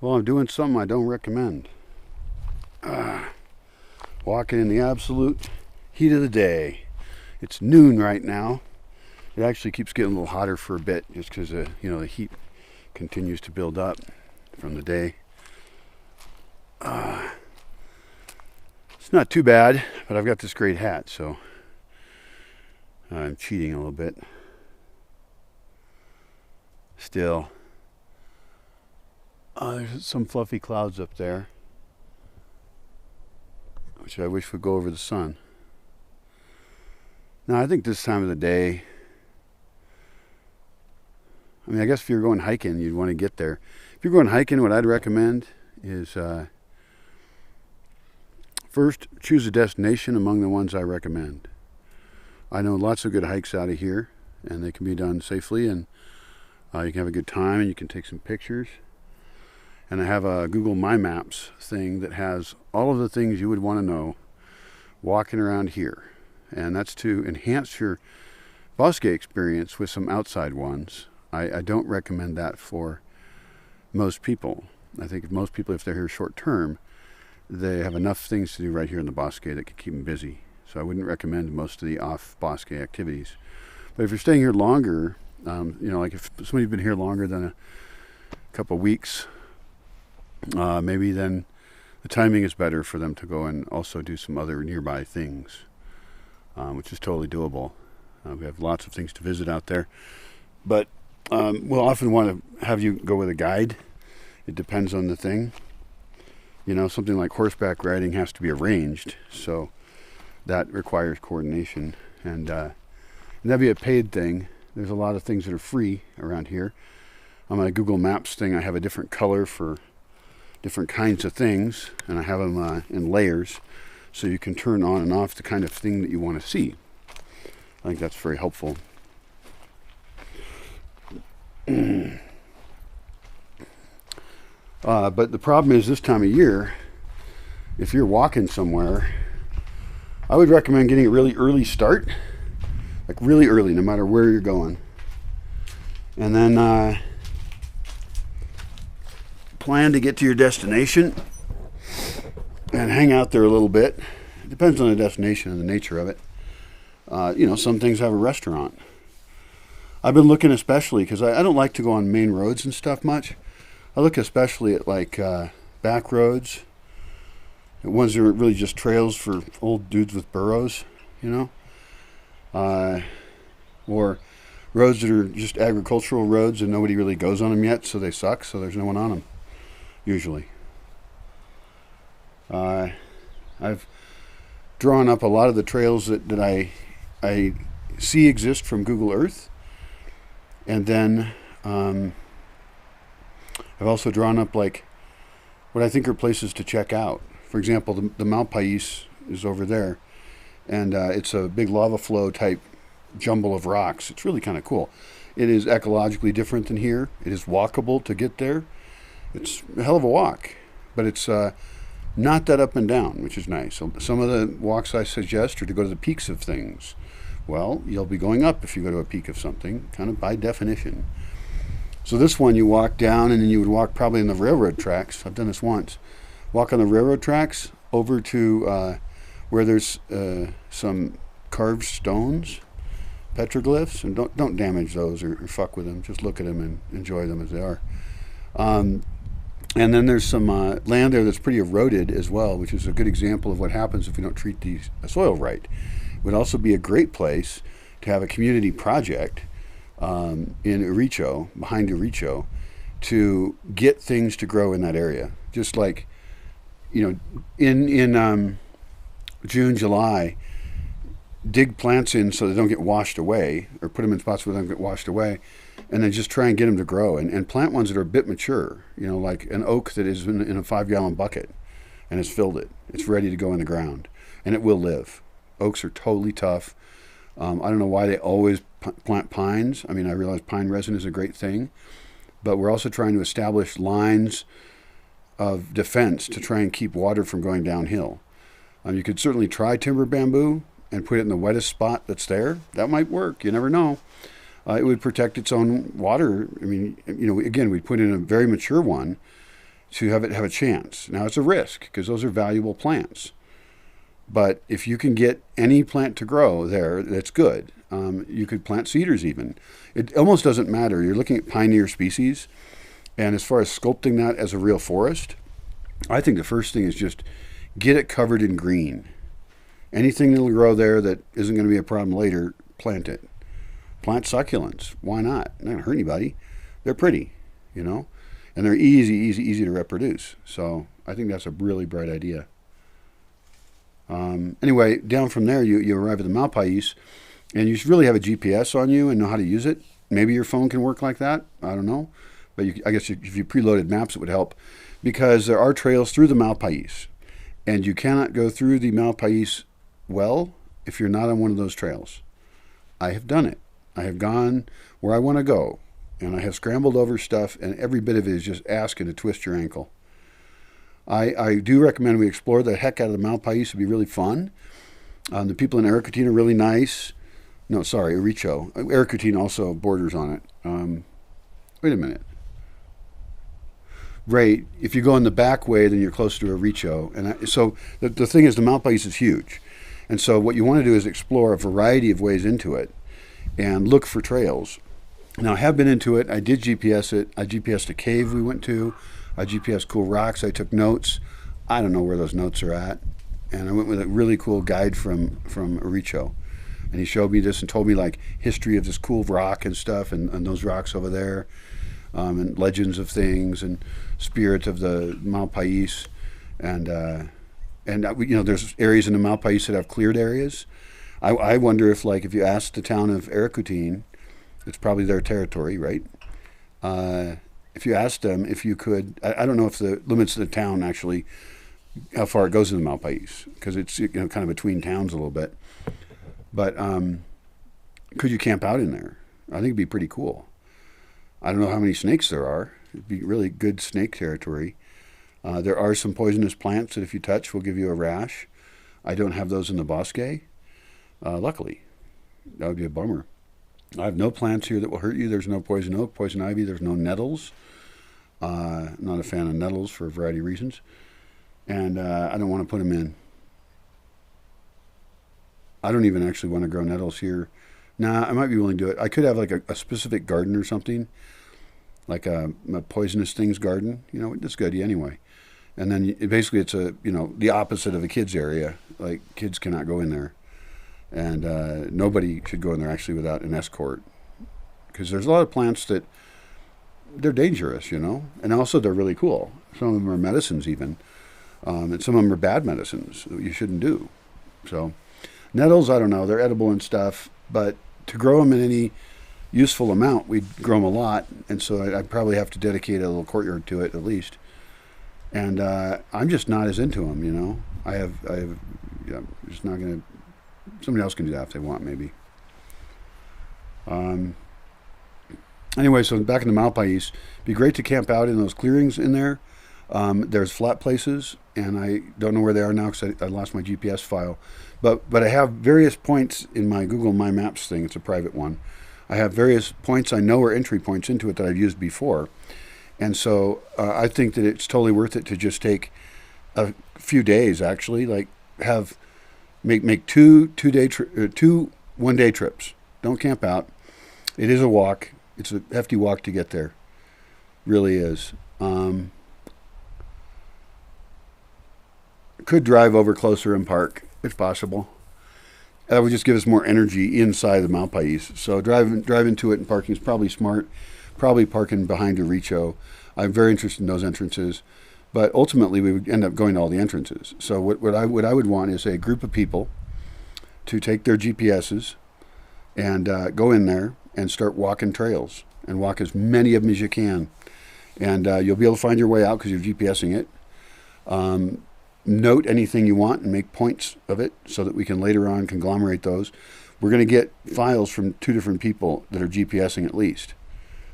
Well, I'm doing something I don't recommend. Walking in the absolute heat of the day. It's noon right now. It actually keeps getting a little hotter for a bit just because the heat continues to build up from the day. It's not too bad, but I've got this great hat, so I'm cheating a little bit. Still, there's some fluffy clouds up there, which I wish would go over the sun. Now, I think this time of the day, I guess if you're going hiking, you'd want to get there. If you're going hiking, what I'd recommend is first, choose a destination among the ones I recommend. I know lots of good hikes out of here, and they can be done safely, and you can have a good time, and you can take some pictures. And I have a Google My Maps thing that has all of the things you would want to know walking around here. And that's to enhance your Bosque experience with some outside ones. I don't recommend that for most people. I think most people, if they're here short term, they have enough things to do right here in the Bosque that could keep them busy. So I wouldn't recommend most of the off-Bosque activities. But if you're staying here longer, like if somebody's been here longer than a couple weeks, maybe then the timing is better for them to go and also do some other nearby things, which is totally doable. We have lots of things to visit out there. But we'll often want to have you go with a guide. It depends on the thing. Something like horseback riding has to be arranged, so that requires coordination. And that'd be a paid thing. There's a lot of things that are free around here. On my Google Maps thing, I have a different color for different kinds of things, and I have them in layers, so you can turn on and off the kind of thing that you want to see. I think that's very helpful. But the problem is this time of year, if you're walking somewhere, I would recommend getting a really early start, like really early, no matter where you're going. And then plan to get to your destination and hang out there a little bit. It depends on the destination and the nature of it. Some things have a restaurant. I've been looking especially, because I don't like to go on main roads and stuff much. I look especially at like back roads, ones that are really just trails for old dudes with burros, or roads that are just agricultural roads and nobody really goes on them yet, so they suck, so there's no one on them, usually. I've drawn up a lot of the trails that I see exist from Google Earth, and then I've also drawn up like what I think are places to check out. For example, the malpais is over there, and it's a big lava flow type jumble of rocks. It's really kind of cool. It is ecologically different than here. It is walkable to get there. It's a hell of a walk, but it's not that up and down, which is nice. So some of the walks I suggest are to go to the peaks of things. Well, you'll be going up if you go to a peak of something, kind of by definition. So this one, you walk down, and then you would walk probably on the railroad tracks. I've done this once. Walk on the railroad tracks over to where there's some carved stones, petroglyphs, and don't damage those or fuck with them. Just look at them and enjoy them as they are. And then there's some land there that's pretty eroded as well, which is a good example of what happens if we don't treat the soil right. It would also be a great place to have a community project in Uricho, behind Uricho, to get things to grow in that area. Just like, in June, July, dig plants in so they don't get washed away, or put them in spots where they don't get washed away, and then just try and get them to grow. And plant ones that are a bit mature, like an oak that is in a 5-gallon bucket and has filled it. It's ready to go in the ground, and it will live. Oaks are totally tough. I don't know why they always plant pines. I realize pine resin is a great thing, but we're also trying to establish lines of defense to try and keep water from going downhill. You could certainly try timber bamboo and put it in the wettest spot that's there. That might work. You never know. It would protect its own water. Again, we'd put in a very mature one to have a chance. Now it's a risk because those are valuable plants. But if you can get any plant to grow there, that's good. You could plant cedars even. It almost doesn't matter. You're looking at pioneer species. And as far as sculpting that as a real forest, I think the first thing is just get it covered in green. Anything that'll grow there that isn't going to be a problem later, plant it. Plant succulents. Why not? Not going to hurt anybody. They're pretty, you know, and they're easy to reproduce. So I think that's a really bright idea. Anyway, down from there, you arrive at the malpais, and you should really have a GPS on you and know how to use it. Maybe your phone can work like that. I don't know. But I guess if you preloaded maps, it would help, because there are trails through the malpais, and you cannot go through the malpais well if you're not on one of those trails. I have done it. I have gone where I want to go, and I have scrambled over stuff, and every bit of it is just asking to twist your ankle. I do recommend we explore the heck out of the malpais. It'd be really fun. The people in Aracutine are really nice. No, sorry, Aricho. Aracutine also borders on it. Wait a minute. Right, if you go in the back way, then you're closer to Aricho. And so the thing is, the malpais is huge. And so what you want to do is explore a variety of ways into it and look for trails. Now, I have been into it. I did GPS it. I GPSed a cave we went to. I GPSed cool rocks. I took notes. I don't know where those notes are at. And I went with a really cool guide from Aricho. And he showed me this and told me like history of this cool rock and stuff and those rocks over there. And legends of things and spirit of the malpais. And you know, there's areas in the malpais that have cleared areas. I wonder if you ask the town of Aracutine, it's probably their territory, right? If you asked them if you could, I don't know if the limits of the town actually, how far it goes in the malpais, because it's, you know, kind of between towns a little bit. But could you camp out in there? I think it'd be pretty cool. I don't know how many snakes there are. It'd be really good snake territory. There are some poisonous plants that if you touch will give you a rash. I don't have those in the Bosque, luckily. That would be a bummer. I have no plants here that will hurt you. There's no poison oak, poison ivy. There's no nettles. Not a fan of nettles for a variety of reasons. And I don't want to put them in. I don't even actually want to grow nettles here. Nah, I might be willing to do it. I could have like a specific garden or something, like a poisonous things garden. You know, that's good anyway. And then basically it's the opposite of a kids area. Like kids cannot go in there. And nobody should go in there actually without an escort. Because there's a lot of plants that they're dangerous, you know. And also they're really cool. Some of them are medicines even. And some of them are bad medicines that you shouldn't do. So nettles, I don't know. They're edible and stuff. But to grow them in any useful amount, we'd grow them a lot. And so I'd probably have to dedicate a little courtyard to it at least. And I'm just not as into them, you know. I'm just not going to. Somebody else can do that if they want, maybe. Anyway, so back in the malpais, it'd be great to camp out in those clearings in there. There's flat places, and I don't know where they are now because I lost my GPS file. But I have various points in my Google My Maps thing. It's a private one. I have various points I know are entry points into it that I've used before. And so I think that it's totally worth it to just take a few days, actually, like make two 1-day trips. Don't camp out. It is a walk. It's a hefty walk to get there. Really is. Could drive over closer and park if possible. That would just give us more energy inside the malpais. So driving to it and parking is probably smart. Probably parking behind Aricho. I'm very interested in those entrances. But ultimately, we would end up going to all the entrances. So what I would want is a group of people to take their GPSs and go in there and start walking trails and walk as many of them as you can. And you'll be able to find your way out because you're GPSing it. Note anything you want and make points of it so that we can later on conglomerate those. We're going to get files from 2 different people that are GPSing at least.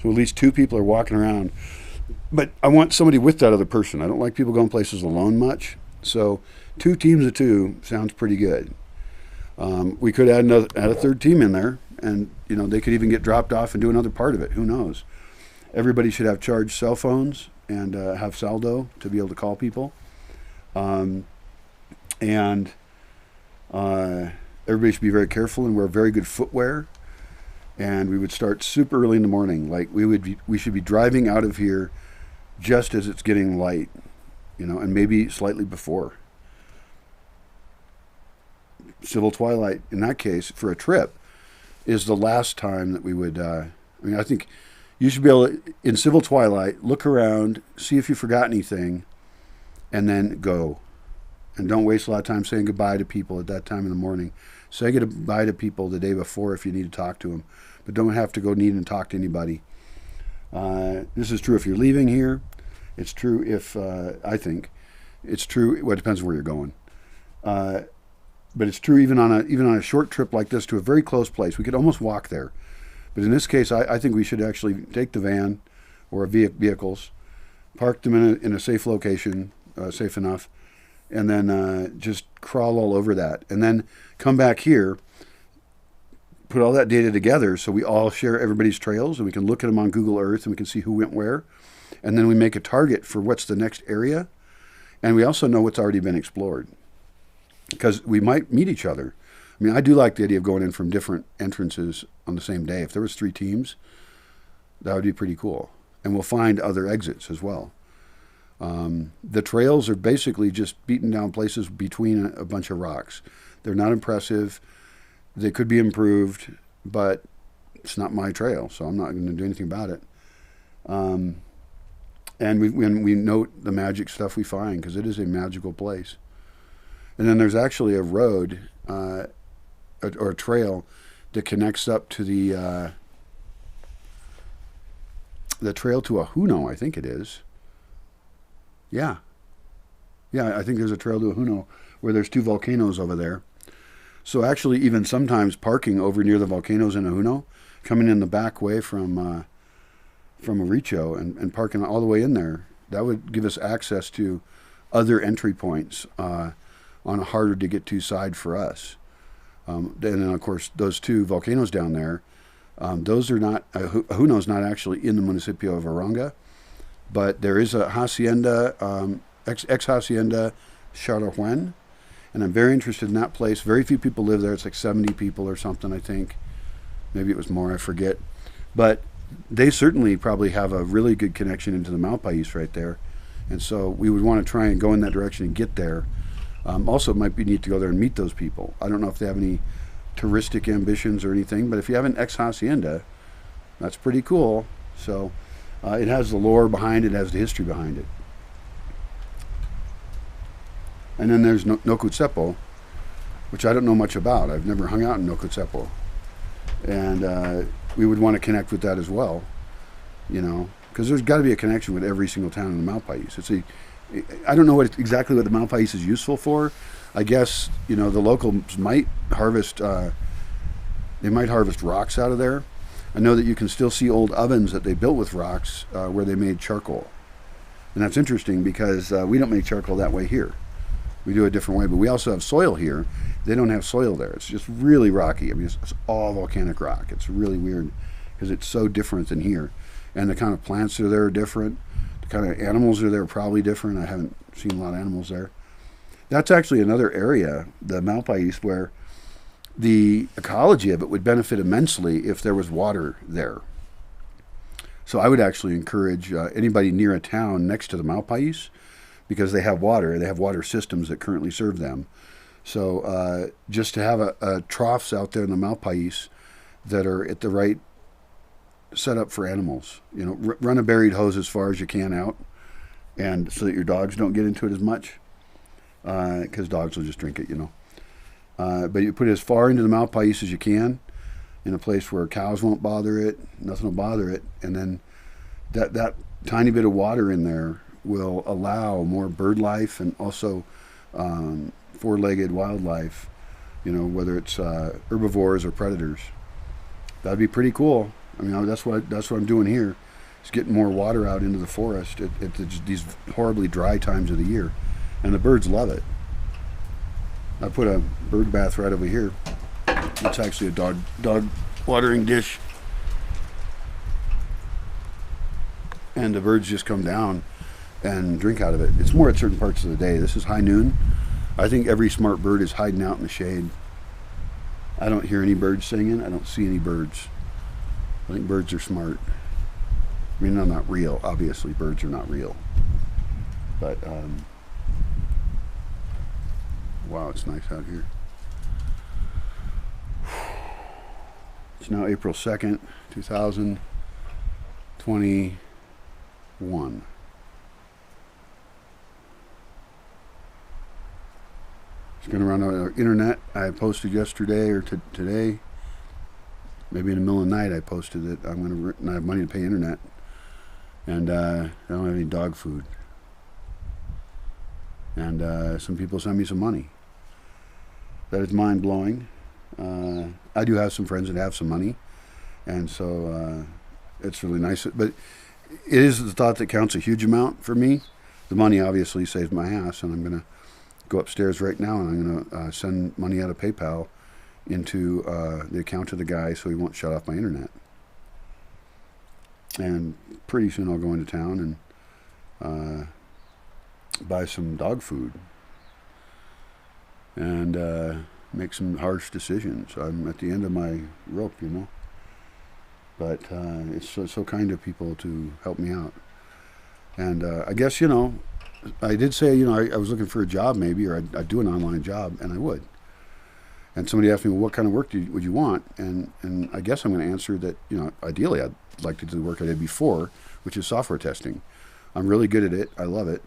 So at least 2 people are walking around. But I want somebody with that other person. I don't like people going places alone much. So 2 teams of 2 sounds pretty good. We could add a 3rd team in there, and they could even get dropped off and do another part of it. Who knows? Everybody should have charged cell phones and have saldo to be able to call people. And everybody should be very careful and wear very good footwear. And we would start super early in the morning. Like we should be driving out of here just as it's getting light, you know, and maybe slightly before. Civil twilight, in that case, for a trip, is the last time that we would, I think you should be able to, in civil twilight, look around, see if you forgot anything, and then go. And don't waste a lot of time saying goodbye to people at that time in the morning. Say goodbye to people the day before if you need to talk to them. But don't have to go need and talk to anybody. This is true if you're leaving here. It's true if, I think, it's true, well, it depends where you're going. But it's true even on a short trip like this to a very close place. We could almost walk there. But in this case, I think we should actually take the van or vehicles, park them in a safe location, safe enough, and then just crawl all over that. And then come back here, put all that data together so we all share everybody's trails and we can look at them on Google Earth and we can see who went where. And then we make a target for what's the next area. And we also know what's already been explored, because we might meet each other. I mean, I do like the idea of going in from different entrances on the same day. If there was 3 teams, that would be pretty cool. And we'll find other exits as well. The trails are basically just beaten down places between a bunch of rocks. They're not impressive. They could be improved, but it's not my trail, so I'm not going to do anything about it. And we note the magic stuff we find, because it is a magical place. And then there's actually a road or a trail that connects up to the trail to Ahuno, I think it is. Yeah, I think there's a trail to Ahuno where there's 2 volcanoes over there. So actually, even sometimes parking over near the volcanoes in Ahuno, coming in the back way from Aricho and parking all the way in there, that would give us access to other entry points on a harder to get to side for us. And then, of course, those 2 volcanoes down there, those are not, Ahuno's not actually in the municipio of Aronga, but there is a hacienda, ex-hacienda Charleroi, and I'm very interested in that place. Very few people live there. It's like 70 people or something, I think. Maybe it was more, I forget. But they certainly probably have a really good connection into the malpais right there. And so we would want to try and go in that direction and get there. Also, it might be neat to go there and meet those people. I don't know if they have any touristic ambitions or anything, but if you have an ex-hacienda, that's pretty cool. So it has the lore behind it, it has the history behind it. And then there's Nocutsepo, which I don't know much about. I've never hung out in Nocutsepo. And we would want to connect with that as well, you know, because there's got to be a connection with every single town in the malpais. I don't know exactly what the malpais is useful for. I guess, you know, the locals might harvest, they might harvest rocks out of there. I know that you can still see old ovens that they built with rocks where they made charcoal. And that's interesting because we don't make charcoal that way here. We do it a different way, but we also have soil here. They don't have soil there. It's just really rocky. I mean, it's all volcanic rock. It's really weird because it's so different than here. And the kind of plants that are there are different. The kind of animals that are there are probably different. I haven't seen a lot of animals there. That's actually another area, the malpais, where the ecology of it would benefit immensely if there was water there. So I would actually encourage anybody near a town next to the malpais, because they have water systems that currently serve them. So just to have a troughs out there in the malpais that are at the right setup for animals. You know, run a buried hose as far as you can out, and so that your dogs don't get into it as much, because dogs will just drink it, you know. But you put it as far into the malpais as you can, in a place where cows won't bother it, nothing will bother it, and then that tiny bit of water in there will allow more bird life and also four-legged wildlife, you know, whether it's herbivores or predators. That'd be pretty cool. I mean, that's what I'm doing here, is getting more water out into the forest at these horribly dry times of the year, and the birds love it. I put a bird bath right over here. It's actually a dog watering dish, and the birds just come down. and drink out of it. It's more at certain parts of the day. This is high noon. I think every smart bird is hiding out in the shade. I don't hear any birds singing. I don't see any birds. I think birds are smart. I mean, they're not real. Obviously, birds are not real. But, wow, it's nice out here. It's now April 2nd, 2021. It's going around on the internet. I posted yesterday or today, maybe in the middle of the night I posted that I'm going to not have money to pay internet. And I don't have any dog food. And some people send me some money. That is mind-blowing. I do have some friends that have some money, and so it's really nice. But it is the thought that counts a huge amount for me. The money obviously saves my ass, and I'm going to go upstairs right now, and I'm going to send money out of PayPal into the account of the guy so he won't shut off my internet. And pretty soon I'll go into town and buy some dog food and make some harsh decisions. I'm at the end of my rope, you know. But it's so kind of people to help me out. And I guess, you know, I did say, you know, I was looking for a job maybe, or I'd do an online job, and I would. And somebody asked me, well, what kind of work would you want? And I guess I'm going to answer that, you know, ideally I'd like to do the work I did before, which is software testing. I'm really good at it. I love it.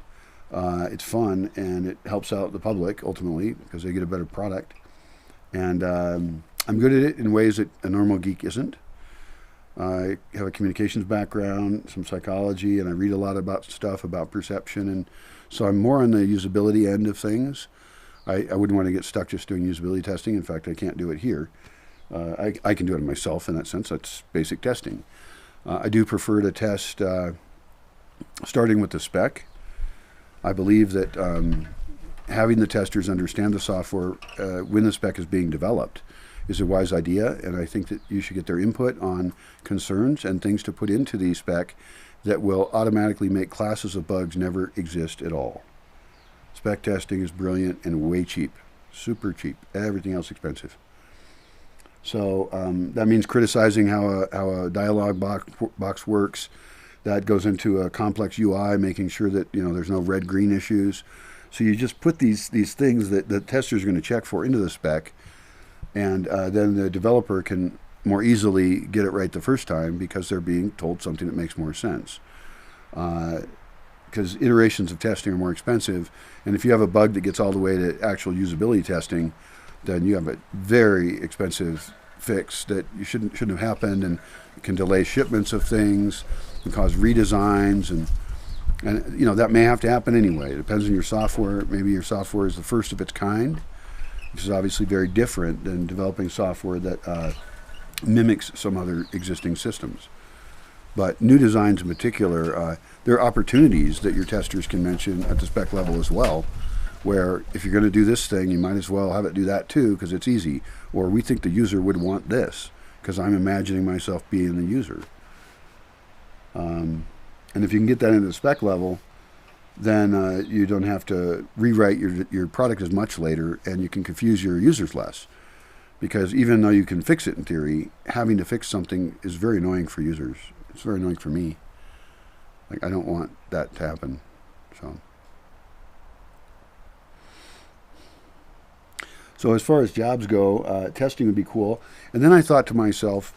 It's fun, and it helps out the public, ultimately, because they get a better product. And I'm good at it in ways that a normal geek isn't. I have a communications background, some psychology, and I read a lot about stuff about perception. And so I'm more on the usability end of things. I wouldn't want to get stuck just doing usability testing. In fact, I can't do it here. I can do it myself in that sense. That's basic testing. I do prefer to test starting with the spec. I believe that having the testers understand the software when the spec is being developed is a wise idea, and I think that you should get their input on concerns and things to put into the spec that will automatically make classes of bugs never exist at all. Spec testing is brilliant and way cheap, super cheap. Everything else expensive. So that means criticizing how a dialog box works. That goes into a complex UI, making sure that, you know, there's no red-green issues. So you just put these things that the testers are going to check for into the spec, and then the developer can more easily get it right the first time because they're being told something that makes more sense. Because iterations of testing are more expensive, and if you have a bug that gets all the way to actual usability testing, then you have a very expensive fix that you shouldn't have happened, and can delay shipments of things and cause redesigns, and you know, that may have to happen anyway. It depends on your software. Maybe your software is the first of its kind, which is obviously very different than developing software that mimics some other existing systems. But new designs in particular, there are opportunities that your testers can mention at the spec level as well, where if you're going to do this thing, you might as well have it do that too, because it's easy. Or we think the user would want this, because I'm imagining myself being the user. And if you can get that into the spec level, then you don't have to rewrite your product as much later, and you can confuse your users less. Because even though you can fix it in theory, having to fix something is very annoying for users. It's very annoying for me. Like, I don't want that to happen. So as far as jobs go, testing would be cool. And then I thought to myself,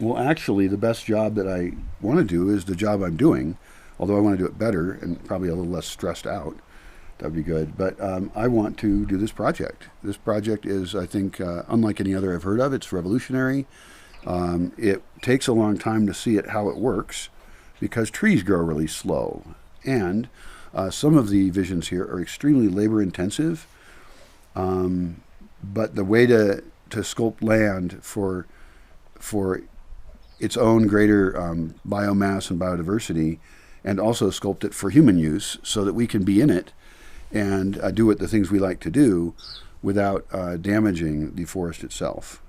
well, actually, the best job that I want to do is the job I'm doing, although I want to do it better and probably a little less stressed out. That would be good. But I want to do this project. This project is, I think, unlike any other I've heard of. It's revolutionary. It takes a long time to see how it works, because trees grow really slow. And some of the visions here are extremely labor intensive. But the way to sculpt land for its own greater biomass and biodiversity, and also sculpt it for human use so that we can be in it and do the things we like to do without damaging the forest itself.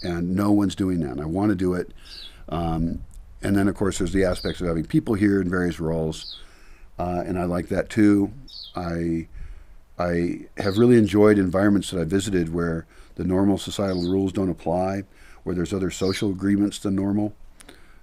And no one's doing that. And I want to do it. And then, of course, there's the aspects of having people here in various roles. and I like that too. I I have really enjoyed environments that I visited where the normal societal rules don't apply, where there's other social agreements than normal.